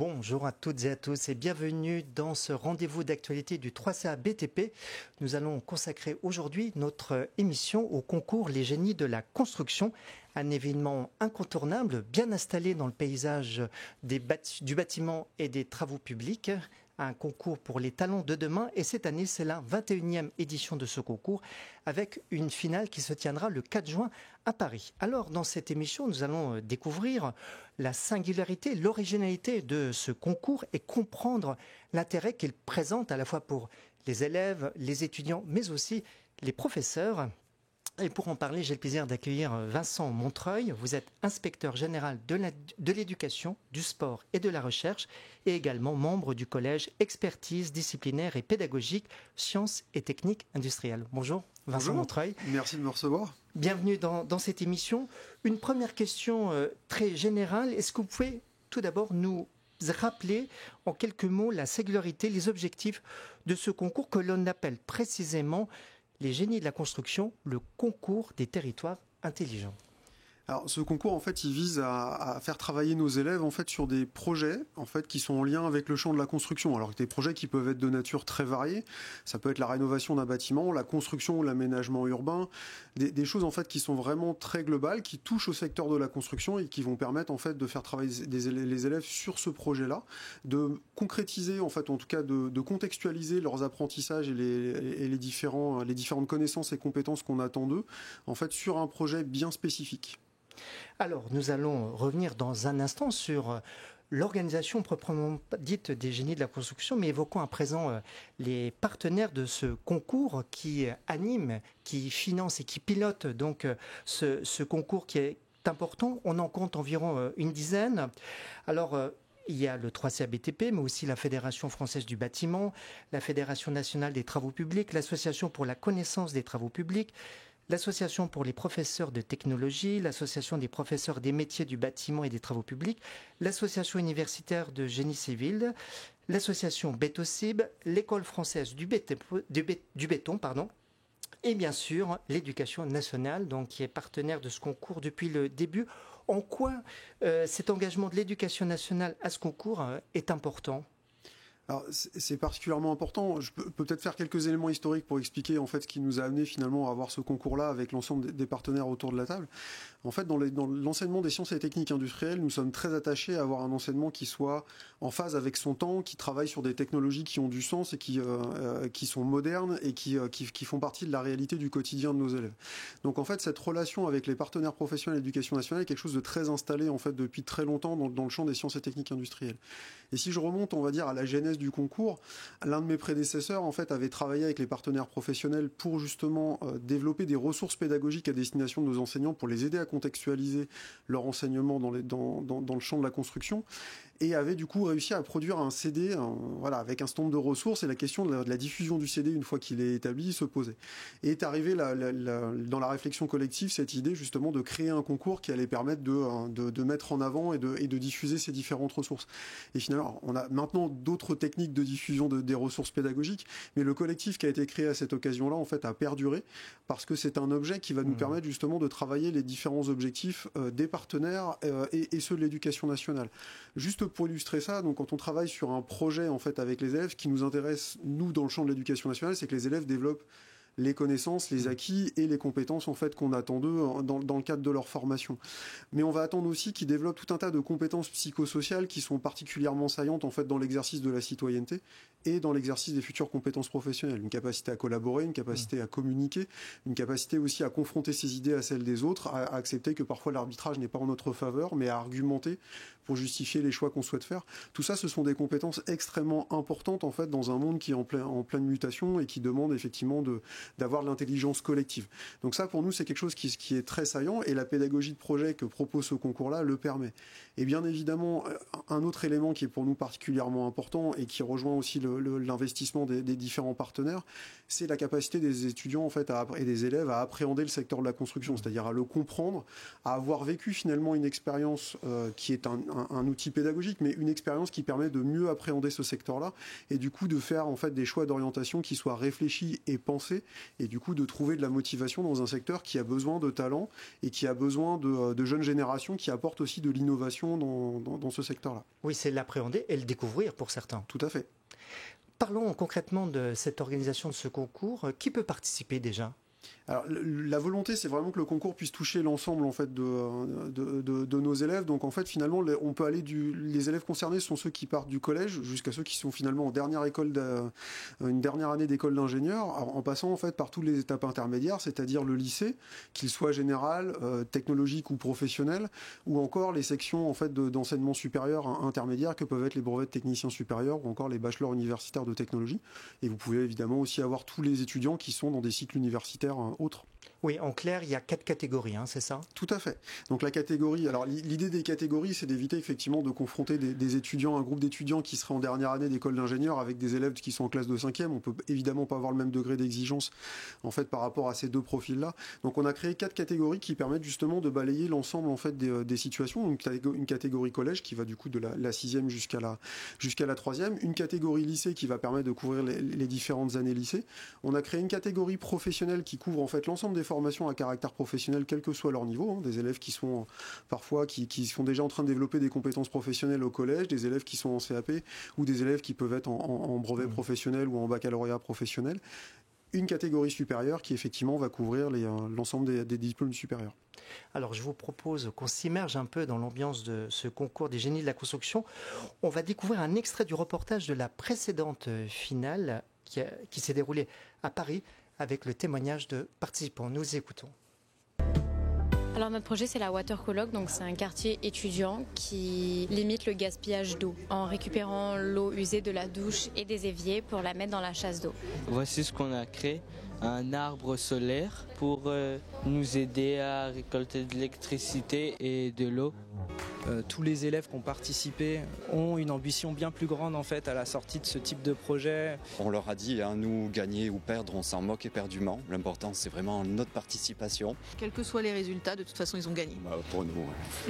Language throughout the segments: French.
Bonjour à toutes et à tous et bienvenue dans ce rendez-vous d'actualité du 3CA BTP. Nous allons consacrer aujourd'hui notre émission au concours Les Génies de la Construction, un événement incontournable, bien installé dans le paysage du bâtiment et des travaux publics. Un concours pour les talents de demain et cette année c'est la 21e édition de ce concours avec une finale qui se tiendra le 4 juin à Paris. Alors dans cette émission nous allons découvrir la singularité, l'originalité de ce concours et comprendre l'intérêt qu'il présente à la fois pour les élèves, les étudiants mais aussi les professeurs. Et pour en parler, j'ai le plaisir d'accueillir Vincent Montreuil. Vous êtes inspecteur général de l'éducation, du sport et de la recherche et également membre du collège expertise disciplinaire et pédagogique sciences et techniques industrielles. Bonjour Vincent Montreuil. Merci de me recevoir. Bienvenue dans cette émission. Une première question très générale. Est-ce que vous pouvez tout d'abord nous rappeler en quelques mots la singularité, les objectifs de ce concours que l'on appelle précisément Les Génies de la Construction, le concours des territoires intelligents? Alors, ce concours, en fait, il vise à faire travailler nos élèves, en fait, sur des projets, en fait, qui sont en lien avec le champ de la construction. Alors, des projets qui peuvent être de nature très variée. Ça peut être la rénovation d'un bâtiment, la construction ou l'aménagement urbain. Des choses, en fait, qui sont vraiment très globales, qui touchent au secteur de la construction et qui vont permettre, en fait, de faire travailler les élèves sur ce projet-là, de concrétiser, en fait, en tout cas, de contextualiser leurs apprentissages et les différentes connaissances et compétences qu'on attend d'eux, en fait, sur un projet bien spécifique. Alors, nous allons revenir dans un instant sur l'organisation proprement dite des Génies de la Construction, mais évoquons à présent les partenaires de ce concours qui animent, qui financent et qui pilotent donc ce concours qui est important. On en compte environ une dizaine. Alors, il y a le 3CA BTP, mais aussi la Fédération française du bâtiment, la Fédération nationale des travaux publics, l'Association pour la connaissance des travaux publics, l'Association pour les professeurs de technologie, l'Association des professeurs des métiers du bâtiment et des travaux publics, l'Association universitaire de génie civil, l'Association Bétocib, l'École française du béton, et bien sûr l'Éducation nationale, donc, qui est partenaire de ce concours depuis le début. En quoi cet engagement de l'Éducation nationale à ce concours est important ? Alors, c'est particulièrement important. Je peux peut-être faire quelques éléments historiques pour expliquer en fait ce qui nous a amené finalement à avoir ce concours-là avec l'ensemble des partenaires autour de la table. En fait, dans l'enseignement des sciences et techniques industrielles, nous sommes très attachés à avoir un enseignement qui soit en phase avec son temps, qui travaille sur des technologies qui ont du sens et qui sont modernes et qui font partie de la réalité du quotidien de nos élèves. Donc en fait, cette relation avec les partenaires professionnels de l'éducation nationale est quelque chose de très installé en fait depuis très longtemps dans le champ des sciences et techniques industrielles. Et si je remonte, on va dire, à la genèse du concours, l'un de mes prédécesseurs en fait avait travaillé avec les partenaires professionnels pour justement développer des ressources pédagogiques à destination de nos enseignants pour les aider à contextualiser leur enseignement dans le champ de la construction, et avait du coup réussi à produire un CD avec un certain nombre de ressources, et la question de la diffusion du CD une fois qu'il est établi se posait. Et est arrivé dans la réflexion collective cette idée justement de créer un concours qui allait permettre de mettre en avant et de diffuser ces différentes ressources. Et finalement, on a maintenant d'autres techniques de diffusion des ressources pédagogiques, mais le collectif qui a été créé à cette occasion-là en fait a perduré parce que c'est un objet qui va nous permettre justement de travailler les différents objectifs des partenaires et ceux de l'éducation nationale. Juste pour illustrer ça, donc quand on travaille sur un projet en fait avec les élèves, ce qui nous intéresse nous dans le champ de l'éducation nationale, c'est que les élèves développent les connaissances, les acquis et les compétences en fait qu'on attend d'eux dans le cadre de leur formation. Mais on va attendre aussi qu'ils développent tout un tas de compétences psychosociales qui sont particulièrement saillantes en fait dans l'exercice de la citoyenneté et dans l'exercice des futures compétences professionnelles. Une capacité à collaborer, une capacité à communiquer, une capacité aussi à confronter ses idées à celles des autres, à accepter que parfois l'arbitrage n'est pas en notre faveur, mais à argumenter pour justifier les choix qu'on souhaite faire. Tout ça, ce sont des compétences extrêmement importantes en fait dans un monde qui est en pleine mutation et qui demande effectivement d'avoir de l'intelligence collective. Donc ça, pour nous, c'est quelque chose qui est très saillant, et la pédagogie de projet que propose ce concours-là le permet. Et bien évidemment, un autre élément qui est pour nous particulièrement important et qui rejoint aussi l'investissement des différents partenaires, c'est la capacité des étudiants en fait et des élèves à appréhender le secteur de la construction, c'est-à-dire à le comprendre, à avoir vécu finalement une expérience qui est un outil pédagogique, mais une expérience qui permet de mieux appréhender ce secteur-là et du coup de faire en fait des choix d'orientation qui soient réfléchis et pensés et du coup de trouver de la motivation dans un secteur qui a besoin de talents et qui a besoin de jeunes générations qui apportent aussi de l'innovation dans ce secteur-là. Oui, c'est l'appréhender et le découvrir pour certains. Tout à fait. Parlons concrètement de cette organisation de ce concours. Qui peut participer déjà ? Alors, la volonté, c'est vraiment que le concours puisse toucher l'ensemble en fait de nos élèves. Donc en fait, finalement, on peut aller les élèves concernés sont ceux qui partent du collège jusqu'à ceux qui sont finalement en dernière une dernière année d'école d'ingénieur, en passant en fait par toutes les étapes intermédiaires, c'est-à-dire le lycée, qu'il soit général, technologique ou professionnel, ou encore les sections en fait d'enseignement supérieur intermédiaire que peuvent être les brevets de techniciens supérieurs ou encore les bachelors universitaires de technologie. Et vous pouvez évidemment aussi avoir tous les étudiants qui sont dans des cycles universitaires autres. Oui, en clair, il y a 4 catégories, c'est ça ? Tout à fait. Donc la catégorie, alors l'idée des catégories, c'est d'éviter effectivement de confronter des étudiants, un groupe d'étudiants qui seraient en dernière année d'école d'ingénieur avec des élèves qui sont en classe de 5e. On peut évidemment pas avoir le même degré d'exigence en fait par rapport à ces deux profils-là. Donc on a créé 4 catégories qui permettent justement de balayer l'ensemble en fait des situations. Donc une catégorie collège qui va du coup de la 6e jusqu'à la 3e, une catégorie lycée qui va permettre de couvrir les différentes années lycée. On a créé une catégorie professionnelle qui couvre en fait l'ensemble des formations à caractère professionnel, quel que soit leur niveau, des élèves qui sont parfois qui sont déjà en train de développer des compétences professionnelles au collège, des élèves qui sont en CAP ou des élèves qui peuvent être en brevet professionnel ou en baccalauréat professionnel. Une catégorie supérieure qui effectivement va couvrir l'ensemble des diplômes supérieurs. Alors je vous propose qu'on s'immerge un peu dans l'ambiance de ce concours des génies de la construction. On va découvrir un extrait du reportage de la précédente finale qui s'est déroulée à Paris, avec le témoignage de participants. Nous écoutons. Alors notre projet c'est la Water Coloc, donc c'est un quartier étudiant qui limite le gaspillage d'eau en récupérant l'eau usée de la douche et des éviers pour la mettre dans la chasse d'eau. Voici ce qu'on a créé, un arbre solaire pour nous aider à récolter de l'électricité et de l'eau. Tous les élèves qui ont participé ont une ambition bien plus grande en fait à la sortie de ce type de projet. On leur a dit, nous gagner ou perdre, on s'en moque éperdument. L'important c'est vraiment notre participation. Quels que soient les résultats, de toute façon ils ont gagné. Pour nous,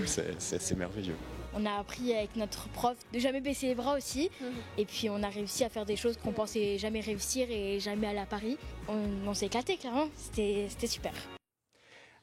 c'est merveilleux. On a appris avec notre prof de jamais baisser les bras aussi. Et puis on a réussi à faire des choses qu'on pensait jamais réussir et jamais aller à Paris. On s'est éclaté clairement, c'était super.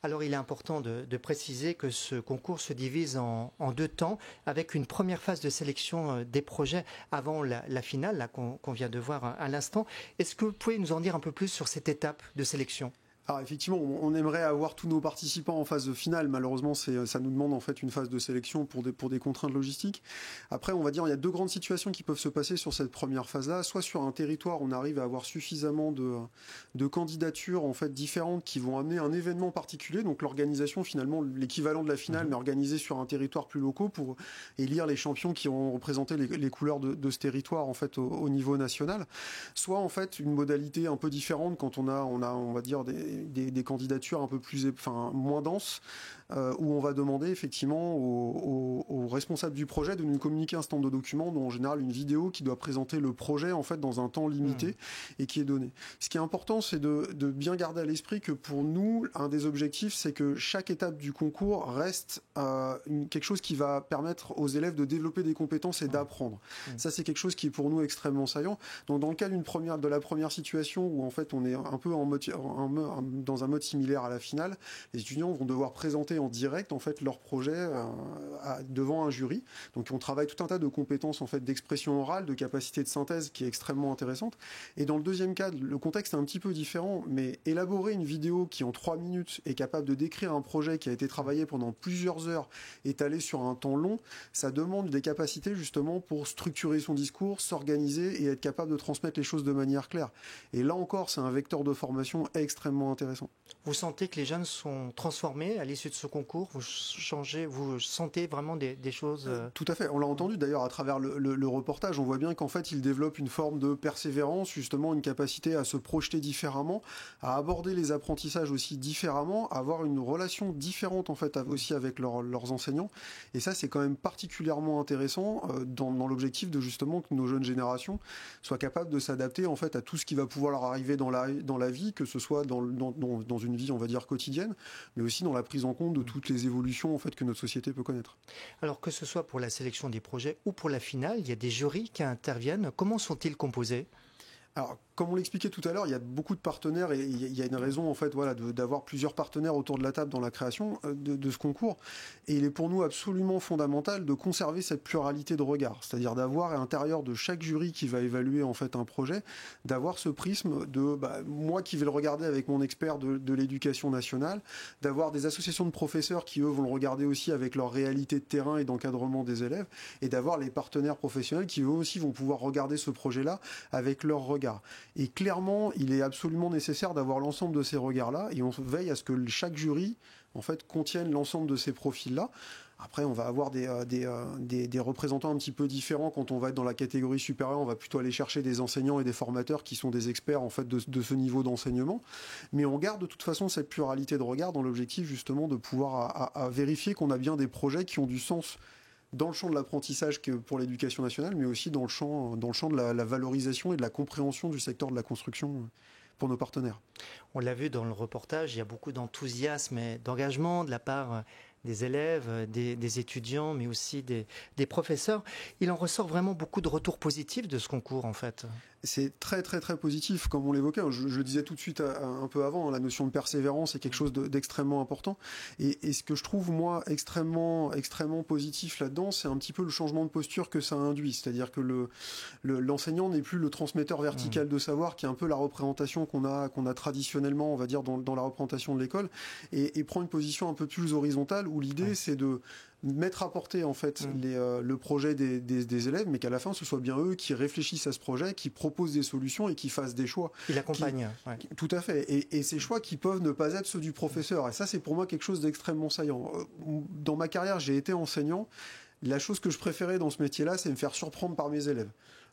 Alors il est important de préciser que ce concours se divise en 2 temps, avec une première phase de sélection des projets avant la finale qu'on vient de voir à l'instant. Est-ce que vous pouvez nous en dire un peu plus sur cette étape de sélection ? Alors effectivement, on aimerait avoir tous nos participants en phase finale. Malheureusement, ça nous demande en fait une phase de sélection pour des contraintes logistiques. Après, on va dire, il y a 2 grandes situations qui peuvent se passer sur cette première phase-là. Soit sur un territoire, on arrive à avoir suffisamment de candidatures en fait différentes qui vont amener un événement particulier. Donc l'organisation, finalement, l'équivalent de la finale, mais organisée sur un territoire plus local pour élire les champions qui ont représenté les couleurs de ce territoire en fait au niveau national. Soit en fait une modalité un peu différente quand on va dire des candidatures un peu moins denses, où on va demander effectivement aux responsables du projet de nous communiquer un stand de documents, dont en général une vidéo qui doit présenter le projet en fait dans un temps limité et qui est donné. Ce qui est important, c'est de bien garder à l'esprit que pour nous, un des objectifs, c'est que chaque étape du concours reste quelque chose qui va permettre aux élèves de développer des compétences et d'apprendre. Ça, c'est quelque chose qui est pour nous extrêmement saillant. Donc dans le cas de la première situation où en fait on est un peu dans un mode similaire à la finale, les étudiants vont devoir présenter en direct en fait leur projet devant un jury. Donc on travaille tout un tas de compétences en fait d'expression orale, de capacité de synthèse qui est extrêmement intéressante. Et dans le deuxième cas, le contexte est un petit peu différent, mais élaborer une vidéo qui en 3 minutes est capable de décrire un projet qui a été travaillé pendant plusieurs heures, étalé sur un temps long, ça demande des capacités justement pour structurer son discours, s'organiser et être capable de transmettre les choses de manière claire. Et là encore, c'est un vecteur de formation extrêmement intéressant. Vous sentez que les jeunes sont transformés à l'issue de ce concours ? Vous sentez vraiment des choses... Tout à fait. On l'a entendu d'ailleurs à travers le reportage. On voit bien qu'en fait, ils développent une forme de persévérance, justement une capacité à se projeter différemment, à aborder les apprentissages aussi différemment, à avoir une relation différente en fait aussi avec leurs enseignants. Et ça, c'est quand même particulièrement intéressant dans l'objectif de justement que nos jeunes générations soient capables de s'adapter en fait à tout ce qui va pouvoir leur arriver dans la vie, que ce soit dans une vie, on va dire, quotidienne, mais aussi dans la prise en compte de toutes les évolutions en fait que notre société peut connaître. Alors que ce soit pour la sélection des projets ou pour la finale, il y a des jurys qui interviennent. Comment sont-ils composés ? Alors, comme on l'expliquait tout à l'heure, il y a beaucoup de partenaires et il y a une raison en fait, voilà, d'avoir plusieurs partenaires autour de la table dans la création de ce concours. Et il est pour nous absolument fondamental de conserver cette pluralité de regard, c'est-à-dire d'avoir à l'intérieur de chaque jury qui va évaluer en fait un projet, d'avoir ce prisme de moi qui vais le regarder avec mon expert de l'éducation nationale, d'avoir des associations de professeurs qui eux vont le regarder aussi avec leur réalité de terrain et d'encadrement des élèves, et d'avoir les partenaires professionnels qui eux aussi vont pouvoir regarder ce projet-là avec leur regard. Et clairement, il est absolument nécessaire d'avoir l'ensemble de ces regards-là, et on veille à ce que chaque jury, en fait, contienne l'ensemble de ces profils-là. Après, on va avoir des représentants un petit peu différents. Quand on va être dans la catégorie supérieure, on va plutôt aller chercher des enseignants et des formateurs qui sont des experts en fait de ce niveau d'enseignement. Mais on garde de toute façon cette pluralité de regard dans l'objectif justement de pouvoir à vérifier qu'on a bien des projets qui ont du sens dans le champ de l'apprentissage pour l'éducation nationale, mais aussi dans le champ de la valorisation et de la compréhension du secteur de la construction pour nos partenaires. On l'a vu dans le reportage, il y a beaucoup d'enthousiasme et d'engagement de la part des élèves, des étudiants, mais aussi des professeurs. Il en ressort vraiment beaucoup de retours positifs de ce concours, en fait. C'est très très très positif, comme on l'évoquait. Je le disais tout de suite un peu avant, la notion de persévérance est quelque chose d'extrêmement important. Et ce que je trouve, moi, extrêmement positif là-dedans, c'est un petit peu le changement de posture que ça induit. C'est-à-dire que l'enseignant n'est plus le transmetteur vertical de savoir, qui est un peu la représentation qu'on a traditionnellement, on va dire, dans la représentation de l'école, et prend une position un peu plus horizontale, où l'idée, c'est de mettre à portée en fait le projet des élèves, mais qu'à la fin ce soit bien eux qui réfléchissent à ce projet, qui proposent des solutions et qui fassent des choix. Ils accompagnent. Tout à fait. Et ces choix qui peuvent ne pas être ceux du professeur. Et ça, c'est pour moi quelque chose d'extrêmement saillant. Dans ma carrière, j'ai été enseignant. La chose que je préférais dans ce métier-là, c'est me faire surprendre par mes élèves.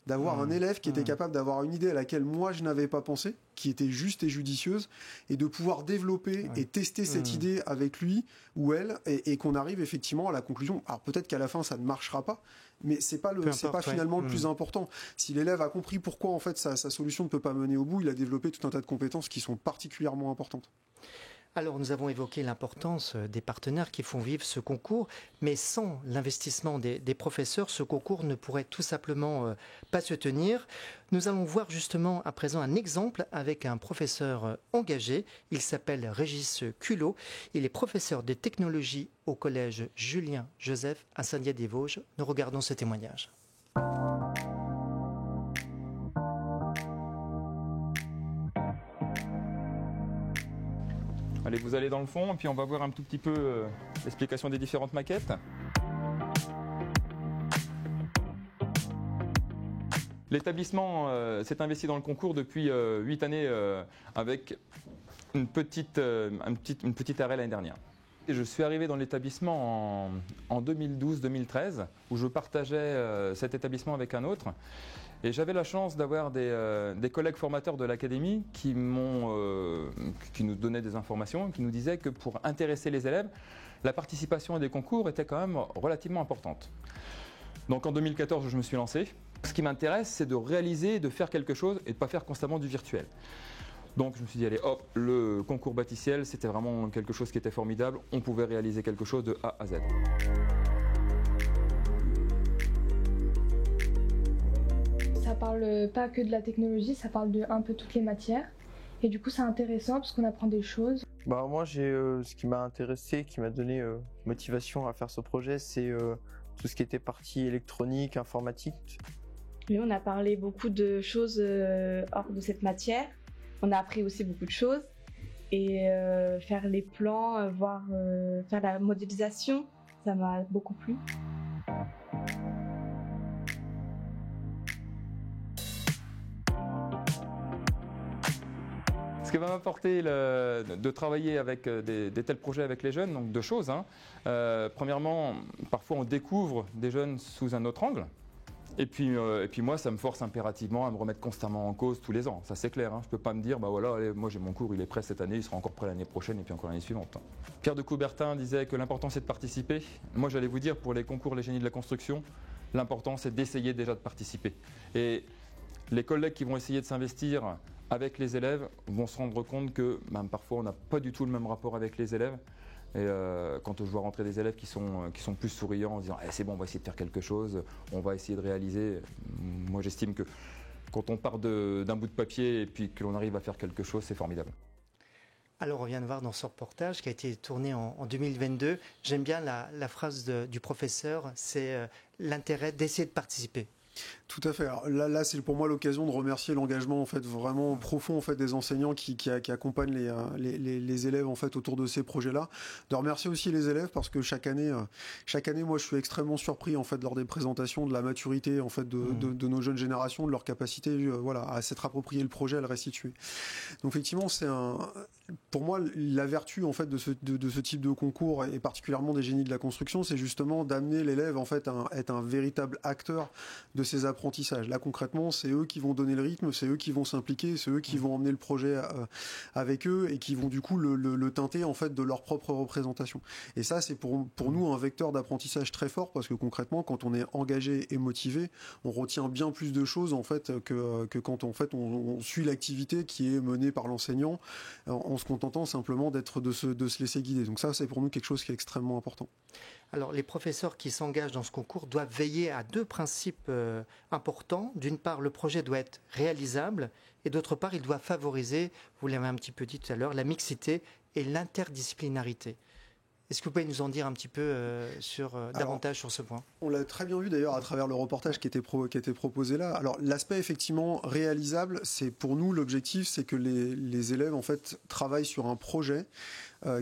D'avoir un élève qui était capable d'avoir une idée à laquelle moi je n'avais pas pensé, qui était juste et judicieuse, et de pouvoir développer et tester cette idée avec lui ou elle, et qu'on arrive effectivement à la conclusion. Alors peut-être qu'à la fin ça ne marchera pas, mais c'est pas finalement le plus important. Si l'élève a compris pourquoi en fait sa solution ne peut pas mener au bout, il a développé tout un tas de compétences qui sont particulièrement importantes. Alors, nous avons évoqué l'importance des partenaires qui font vivre ce concours, mais sans l'investissement des professeurs, ce concours ne pourrait tout simplement pas se tenir. Nous allons voir justement à présent un exemple avec un professeur engagé. Il s'appelle Régis Culot. Il est professeur de technologie au collège Julien Joseph à Saint-Dié-des-Vosges. Nous regardons ce témoignage. Allez, vous allez dans le fond et puis on va voir un tout petit peu l'explication des différentes maquettes. L'établissement s'est investi dans le concours depuis 8 années avec une petite arrêt l'année dernière. Et je suis arrivé dans l'établissement en 2012-2013 où je partageais cet établissement avec un autre. Et j'avais la chance d'avoir des collègues formateurs de l'académie qui nous donnaient des informations, qui nous disaient que pour intéresser les élèves, la participation à des concours était quand même relativement importante. Donc en 2014, je me suis lancé. Ce qui m'intéresse, c'est de réaliser, de faire quelque chose et de ne pas faire constamment du virtuel. Donc je me suis dit, allez hop, le concours bâticiel, c'était vraiment quelque chose qui était formidable. On pouvait réaliser quelque chose de A à Z. Ça parle pas que de la technologie, ça parle de un peu toutes les matières. Et du coup, c'est intéressant parce qu'on apprend des choses. Moi, ce qui m'a intéressé, qui m'a donné motivation à faire ce projet, c'est tout ce qui était partie électronique, informatique. Oui, on a parlé beaucoup de choses hors de cette matière. On a appris aussi beaucoup de choses. Et faire les plans, faire la modélisation, ça m'a beaucoup plu. Ce qui va m'apporter de travailler avec des tels projets avec les jeunes, donc deux choses. Premièrement, parfois on découvre des jeunes sous un autre angle. Et puis moi, ça me force impérativement à me remettre constamment en cause tous les ans. Ça c'est clair. Je ne peux pas me dire, voilà, allez, moi j'ai mon cours, il est prêt cette année, il sera encore prêt l'année prochaine et puis encore l'année suivante. Pierre de Coubertin disait que l'important c'est de participer. Moi j'allais vous dire, pour les concours Les Génies de la Construction, l'important c'est d'essayer déjà de participer. Et les collègues qui vont essayer de s'investir avec les élèves vont se rendre compte que parfois on n'a pas du tout le même rapport avec les élèves. Et quand je vois rentrer des élèves qui sont plus souriants en se disant c'est bon, on va essayer de faire quelque chose, on va essayer de réaliser. Moi j'estime que quand on part d'un bout de papier et puis que l'on arrive à faire quelque chose, c'est formidable. Alors on vient de voir dans ce reportage qui a été tourné en 2022, j'aime bien la phrase du professeur, c'est l'intérêt d'essayer de participer. Tout à fait. Alors là c'est pour moi l'occasion de remercier l'engagement en fait vraiment profond en fait des enseignants qui accompagnent les élèves en fait autour de ces projets-là. De remercier aussi les élèves parce que chaque année moi je suis extrêmement surpris en fait lors des présentations de la maturité en fait de nos jeunes générations, de leur capacité à s'être approprié le projet, à le restituer. Donc effectivement pour moi la vertu en fait de ce type de concours et particulièrement des génies de la construction, c'est justement d'amener l'élève en fait à être un véritable acteur de ces apprentissages. Là concrètement, c'est eux qui vont donner le rythme, c'est eux qui vont s'impliquer, c'est eux qui vont emmener le projet avec eux et qui vont du coup le teinter en fait de leur propre représentation. Et ça, c'est pour nous un vecteur d'apprentissage très fort parce que concrètement, quand on est engagé et motivé, on retient bien plus de choses en fait que quand en fait on suit l'activité qui est menée par l'enseignant en se contentant simplement de se laisser guider. Donc ça, c'est pour nous quelque chose qui est extrêmement important. Alors, les professeurs qui s'engagent dans ce concours doivent veiller à deux principes importants. D'une part, le projet doit être réalisable et d'autre part, il doit favoriser, vous l'avez un petit peu dit tout à l'heure, la mixité et l'interdisciplinarité. Est-ce que vous pouvez nous en dire un petit peu davantage sur ce point ? On l'a très bien vu d'ailleurs à travers le reportage qui était proposé là. Alors l'aspect effectivement réalisable, c'est pour nous l'objectif, c'est que les élèves en fait travaillent sur un projet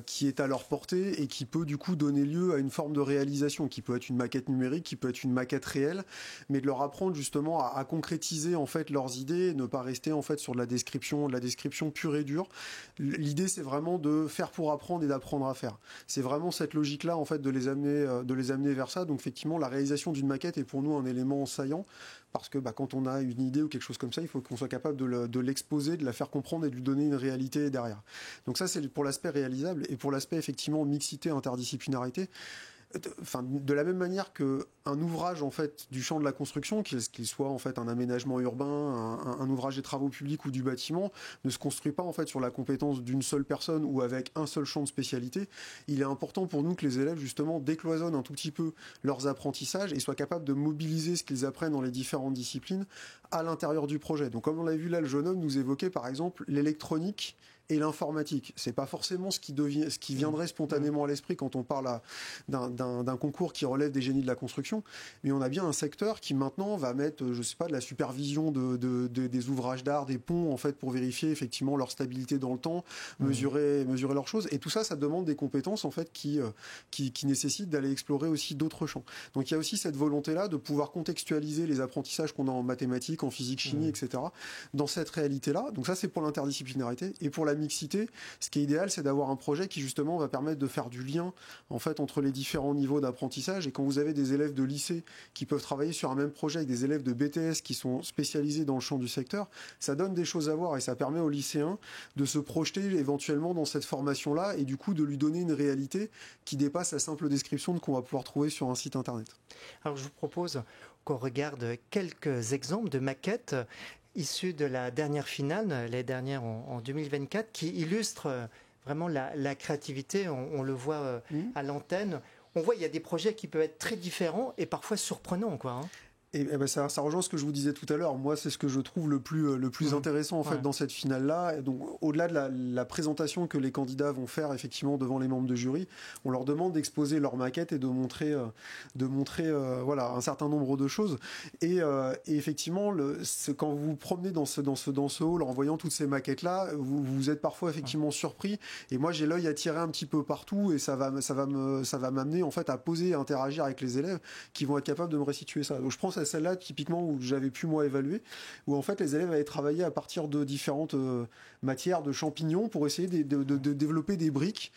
qui est à leur portée et qui peut du coup donner lieu à une forme de réalisation, qui peut être une maquette numérique, qui peut être une maquette réelle, mais de leur apprendre justement à concrétiser en fait leurs idées et ne pas rester en fait sur de la description pure et dure. L'idée c'est vraiment de faire pour apprendre et d'apprendre à faire. C'est vraiment cette logique-là en fait de les amener vers ça. Donc effectivement la réalisation d'une maquette est pour nous un élément saillant parce que quand on a une idée ou quelque chose comme ça, il faut qu'on soit capable de l'exposer, de la faire comprendre et de lui donner une réalité derrière. Donc ça c'est pour l'aspect réalisable. Et pour l'aspect effectivement mixité, interdisciplinarité, de la même manière qu'un ouvrage en fait du champ de la construction, qu'il soit en fait un aménagement urbain, un ouvrage des travaux publics ou du bâtiment, ne se construit pas en fait sur la compétence d'une seule personne ou avec un seul champ de spécialité. Il est important pour nous que les élèves justement décloisonnent un tout petit peu leurs apprentissages et soient capables de mobiliser ce qu'ils apprennent dans les différentes disciplines à l'intérieur du projet. Donc comme on l'a vu là, le jeune homme nous évoquait par exemple l'électronique et l'informatique. C'est pas forcément ce qui viendrait spontanément à l'esprit quand on parle d'un concours qui relève des génies de la construction, mais on a bien un secteur qui maintenant va mettre, je sais pas, de la supervision des ouvrages d'art, des ponts en fait pour vérifier effectivement leur stabilité dans le temps, mesurer leurs choses, et tout ça, ça demande des compétences en fait qui nécessitent d'aller explorer aussi d'autres champs. Donc il y a aussi cette volonté-là de pouvoir contextualiser les apprentissages qu'on a en mathématiques, en physique, chimie, etc. dans cette réalité-là. Donc ça c'est pour l'interdisciplinarité. Et pour la mixité, ce qui est idéal, c'est d'avoir un projet qui justement va permettre de faire du lien en fait entre les différents niveaux d'apprentissage. Et quand vous avez des élèves de lycée qui peuvent travailler sur un même projet avec des élèves de BTS qui sont spécialisés dans le champ du secteur, ça donne des choses à voir et ça permet aux lycéens de se projeter éventuellement dans cette formation-là et du coup de lui donner une réalité qui dépasse la simple description qu'on va pouvoir trouver sur un site internet. Alors je vous propose qu'on regarde quelques exemples de maquettes issus de la dernière finale, l'année dernière en 2024, qui illustre vraiment la créativité. On le voit à l'antenne. On voit il y a des projets qui peuvent être très différents et parfois surprenants, quoi. Et ça rejoint ce que je vous disais tout à l'heure. Moi, c'est ce que je trouve le plus intéressant en fait dans cette finale-là. Donc, au-delà de la présentation que les candidats vont faire effectivement devant les membres de jury, on leur demande d'exposer leur maquette et de montrer un certain nombre de choses. Et effectivement, quand vous vous promenez dans ce hall en voyant toutes ces maquettes-là, vous êtes parfois effectivement surpris. Et moi, j'ai l'œil attiré un petit peu partout et ça va m'amener en fait à poser et à interagir avec les élèves qui vont être capables de me restituer ça. Donc, je pense à celle-là typiquement où j'avais pu moi évaluer, où en fait les élèves avaient travaillé à partir de différentes matières de champignons pour essayer de développer des briques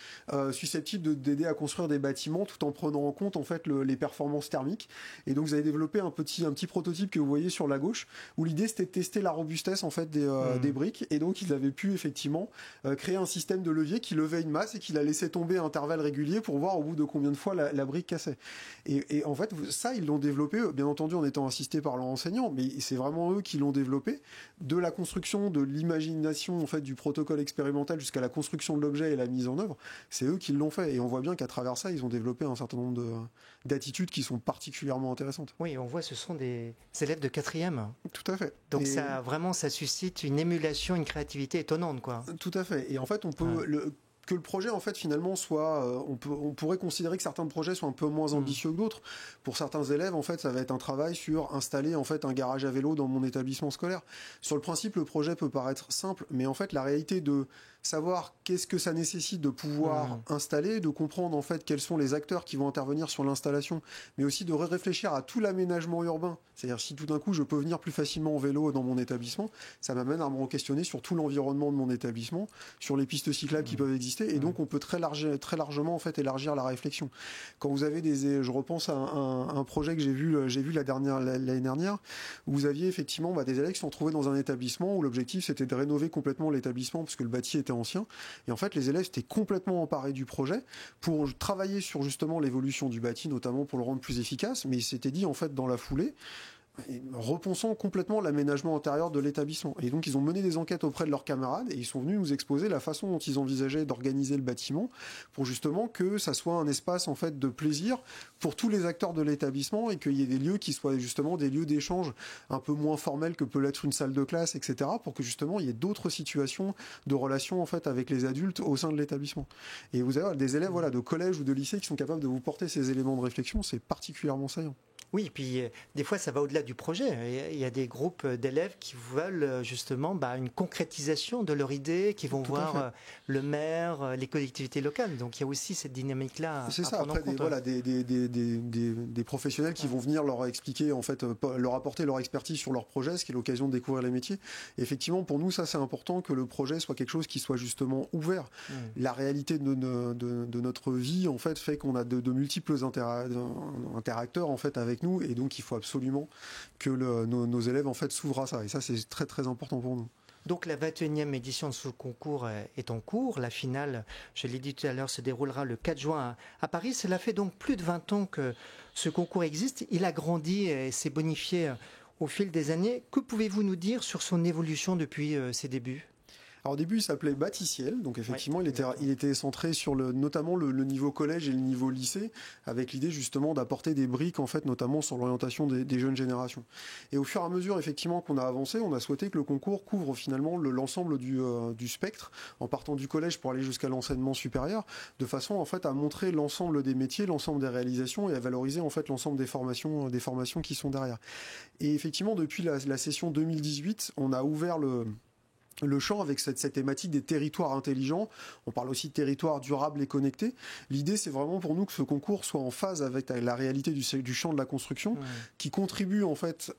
susceptibles d'aider à construire des bâtiments tout en prenant en compte en fait les performances thermiques. Et donc vous avez développé un petit prototype que vous voyez sur la gauche où l'idée c'était de tester la robustesse en fait des briques, et donc ils avaient pu effectivement créer un système de levier qui levait une masse et qui la laissait tomber à intervalles réguliers pour voir au bout de combien de fois la brique cassait. Et en fait ça ils l'ont développé bien entendu en étant étant assistés par leurs enseignants, mais c'est vraiment eux qui l'ont développé, de la construction, de l'imagination en fait du protocole expérimental jusqu'à la construction de l'objet et la mise en œuvre, c'est eux qui l'ont fait. Et on voit bien qu'à travers ça, ils ont développé un certain nombre d'attitudes qui sont particulièrement intéressantes. Oui, on voit ce sont des élèves de 4e. Tout à fait. Donc ça suscite une émulation, une créativité étonnante, quoi. Tout à fait. Et en fait, on peut... que le projet en fait finalement soit on pourrait considérer que certains projets sont un peu moins ambitieux que d'autres. Pour certains élèves en fait ça va être un travail sur installer en fait un garage à vélo dans mon établissement scolaire. Sur le principe le projet peut paraître simple, mais en fait la réalité de savoir qu'est-ce que ça nécessite de pouvoir installer, de comprendre en fait quels sont les acteurs qui vont intervenir sur l'installation, mais aussi de réfléchir à tout l'aménagement urbain. C'est-à-dire si tout d'un coup je peux venir plus facilement en vélo dans mon établissement, ça m'amène à me questionner sur tout l'environnement de mon établissement, sur les pistes cyclables qui peuvent exister, et donc on peut très largement en fait élargir la réflexion. Quand vous avez je repense à un projet que j'ai vu l'année dernière, où vous aviez effectivement des élèves qui se sont retrouvés dans un établissement où l'objectif c'était de rénover complètement l'établissement parce que le bâti était ancien, et en fait les élèves étaient complètement emparés du projet pour travailler sur justement l'évolution du bâti, notamment pour le rendre plus efficace, mais ils s'étaient dit en fait dans la foulée, repensant complètement l'aménagement intérieur de l'établissement. Et donc ils ont mené des enquêtes auprès de leurs camarades et ils sont venus nous exposer la façon dont ils envisageaient d'organiser le bâtiment pour justement que ça soit un espace en fait de plaisir pour tous les acteurs de l'établissement et qu'il y ait des lieux qui soient justement des lieux d'échange un peu moins formels que peut l'être une salle de classe, etc., pour que justement il y ait d'autres situations de relations en fait avec les adultes au sein de l'établissement. Et vous avez des élèves de collège ou de lycée qui sont capables de vous porter ces éléments de réflexion, c'est particulièrement saillant. Oui, et puis des fois ça va au-delà du projet. Il y a des groupes d'élèves qui veulent justement une concrétisation de leur idée, qui vont voir le maire, les collectivités locales. Donc il y a aussi cette dynamique-là. C'est ça. Après des professionnels qui vont venir leur expliquer, en fait, leur apporter leur expertise sur leur projet, ce qui est l'occasion de découvrir les métiers. Et effectivement, pour nous, ça c'est important que le projet soit quelque chose qui soit justement ouvert. La réalité de notre vie, en fait, fait qu'on a de multiples interacteurs en fait avec nous, et donc il faut absolument que nos élèves en fait s'ouvrent à ça, et ça c'est très très important pour nous. Donc la 21e édition de ce concours est en cours. La finale, je l'ai dit tout à l'heure, se déroulera le 4 juin à Paris. Cela fait donc plus de 20 ans que ce concours existe. Il a grandi et s'est bonifié au fil des années. Que pouvez-vous nous dire sur son évolution depuis ses débuts ? Alors au début, il s'appelait Bâticiel, donc effectivement, il était centré sur notamment le niveau collège et le niveau lycée, avec l'idée justement d'apporter des briques, en fait, notamment sur l'orientation des jeunes générations. Et au fur et à mesure, effectivement, qu'on a avancé, on a souhaité que le concours couvre finalement l'ensemble du spectre, en partant du collège pour aller jusqu'à l'enseignement supérieur, de façon en fait à montrer l'ensemble des métiers, l'ensemble des réalisations, et à valoriser en fait l'ensemble des formations qui sont derrière. Et effectivement, depuis la session 2018, on a ouvert le champ avec cette thématique des territoires intelligents. On parle aussi de territoires durables et connectés. L'idée, c'est vraiment pour nous que ce concours soit en phase avec la réalité du champ de la construction, qui contribue en fait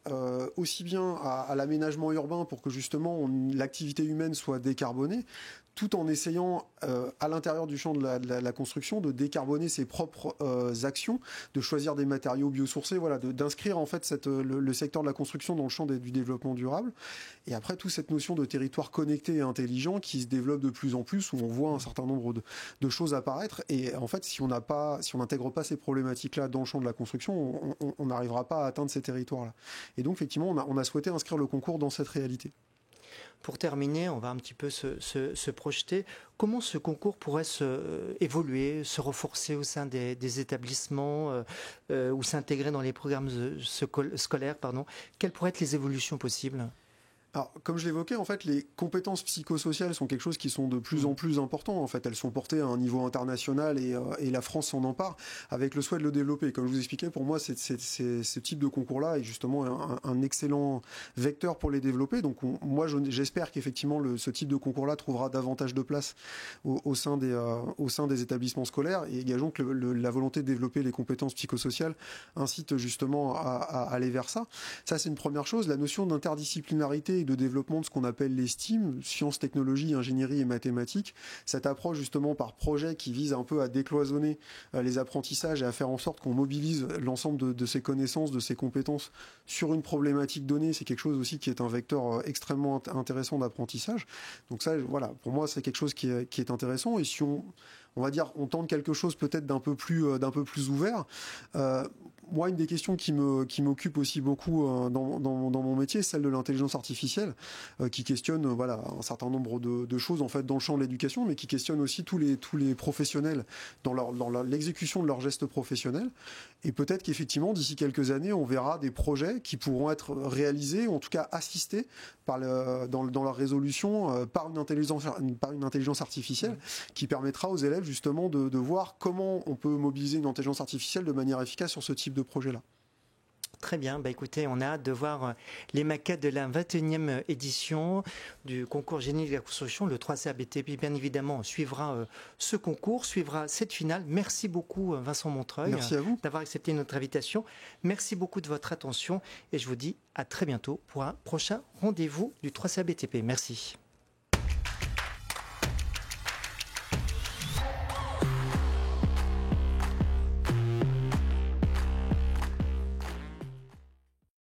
aussi bien à l'aménagement urbain pour que justement l'activité humaine soit décarbonée, tout en essayant à l'intérieur du champ de la construction de décarboner ses propres actions, de choisir des matériaux biosourcés, d'inscrire en fait le secteur de la construction dans le champ du développement durable. Et après, toute cette notion de territoire connecté et intelligent qui se développe de plus en plus, où on voit un certain nombre de choses apparaître. Et en fait, si on n'intègre pas ces problématiques-là dans le champ de la construction, on n'arrivera pas à atteindre ces territoires-là. Et donc, effectivement, on a souhaité inscrire le concours dans cette réalité. Pour terminer, on va un petit peu se projeter. Comment ce concours pourrait évoluer, se renforcer au sein des établissements ou s'intégrer dans les programmes scolaires, Quelles pourraient être les évolutions possibles ? Alors, comme je l'évoquais, en fait, les compétences psychosociales sont quelque chose qui sont de plus en plus importants. En fait, elles sont portées à un niveau international et la France s'en empare avec le souhait de le développer. Comme je vous expliquais, pour moi, ce type de concours-là est justement un excellent vecteur pour les développer. Donc, moi, j'espère qu'effectivement, ce type de concours-là trouvera davantage de place au sein des établissements scolaires. Et gageons que la volonté de développer les compétences psychosociales incite justement à aller vers ça. Ça, c'est une première chose. La notion d'interdisciplinarité de développement de ce qu'on appelle les STEAM, sciences, technologies, ingénierie et mathématiques. Cette approche justement par projet qui vise un peu à décloisonner les apprentissages et à faire en sorte qu'on mobilise l'ensemble de ces connaissances, de ces compétences sur une problématique donnée, c'est quelque chose aussi qui est un vecteur extrêmement intéressant d'apprentissage. Donc ça, voilà, pour moi, c'est quelque chose qui est intéressant. Et si on va dire, on tente quelque chose peut-être d'un peu plus ouvert. moi, une des questions qui m'occupe aussi beaucoup dans mon métier, c'est celle de l'intelligence artificielle, qui questionne un certain nombre de choses en fait dans le champ de l'éducation, mais qui questionne aussi tous les professionnels dans l'exécution de leurs gestes professionnels. Et peut-être qu'effectivement, d'ici quelques années, on verra des projets qui pourront être réalisés, ou en tout cas assistés dans leur résolution par une intelligence artificielle, qui permettra aux élèves justement de voir comment on peut mobiliser une intelligence artificielle de manière efficace sur ce type de projet-là. Très bien, écoutez, on a hâte de voir les maquettes de la 21e édition du concours Génie de la construction. Le 3CA BTP, bien évidemment, suivra ce concours, suivra cette finale. Merci beaucoup Vincent Montreuil d'avoir accepté notre invitation. Merci beaucoup de votre attention et je vous dis à très bientôt pour un prochain rendez-vous du 3CA BTP. Merci.